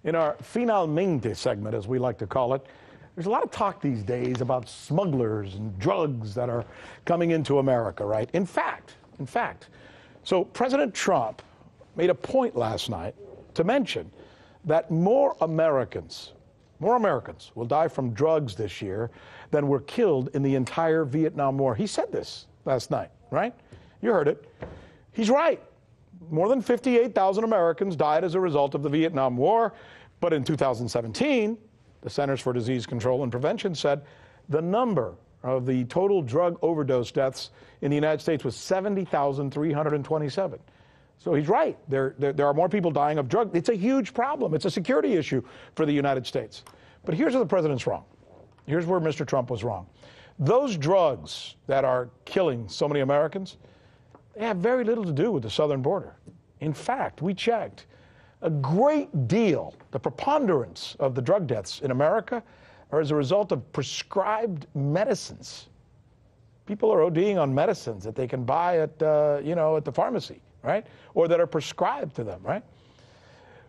In our finalmente segment, as we like to call it, there's a lot of talk these days about smugglers and drugs that are coming into America, right? In fact, so President Trump made a point last night to mention that more Americans will die from drugs this year than were killed in the entire Vietnam War. He said this last night, right? You heard it. He's right. More than 58,000 Americans died as a result of the Vietnam War. But in 2017, the Centers for Disease Control and Prevention said the number of the total drug overdose deaths in the United States was 70,327. So he's right. There are more people dying of drugs. It's a huge problem. It's a security issue for the United States. But here's where the president's wrong. Here's where Mr. Trump was wrong. Those drugs that are killing so many Americans, they have very little to do with the southern border. In fact, we checked. A great deal, the preponderance of the drug deaths in America are as a result of prescribed medicines. People are ODing on medicines that they can buy at, at the pharmacy, right? Or that are prescribed to them, right?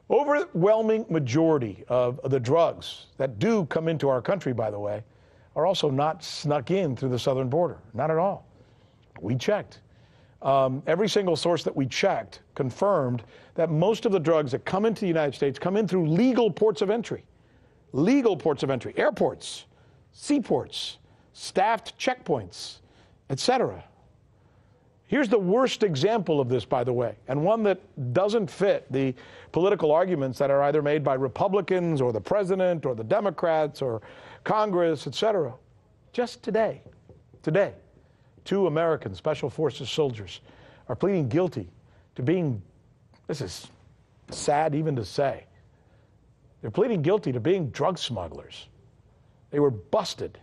Overwhelming majority of the drugs that do come into our country, by the way, are also not snuck in through the southern border. Not at all. We checked. Every single source that we checked confirmed that most of the drugs that come into the United States come in through legal ports of entry. Legal ports of entry. Airports, seaports, staffed checkpoints, etc. Here's the worst example of this, by the way, and one that doesn't fit the political arguments that are either made by Republicans or the president or the Democrats or Congress, etc. Just today, 2 American Special Forces soldiers are pleading guilty to being, this is sad even to say, they're pleading guilty to being drug smugglers. They were busted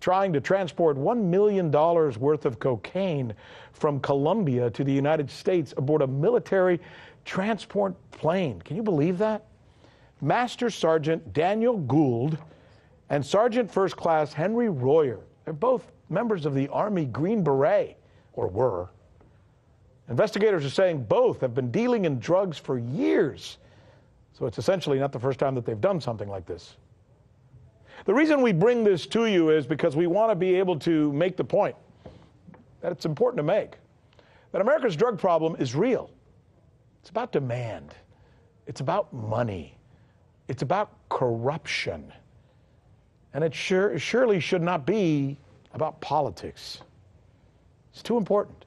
trying to transport $1 million worth of cocaine from Colombia to the United States aboard a military transport plane. Can you believe that? Master Sergeant Daniel Gould and Sergeant First Class Henry Royer, they're both members of the Army Green Beret, or were. Investigators are saying both have been dealing in drugs for years. So it's essentially not the first time that they've done something like this. The reason we bring this to you is because we want to be able to make the point that it's important to make, that America's drug problem is real. It's about demand. It's about money. It's about corruption. And it surely should not be about politics. It's too important.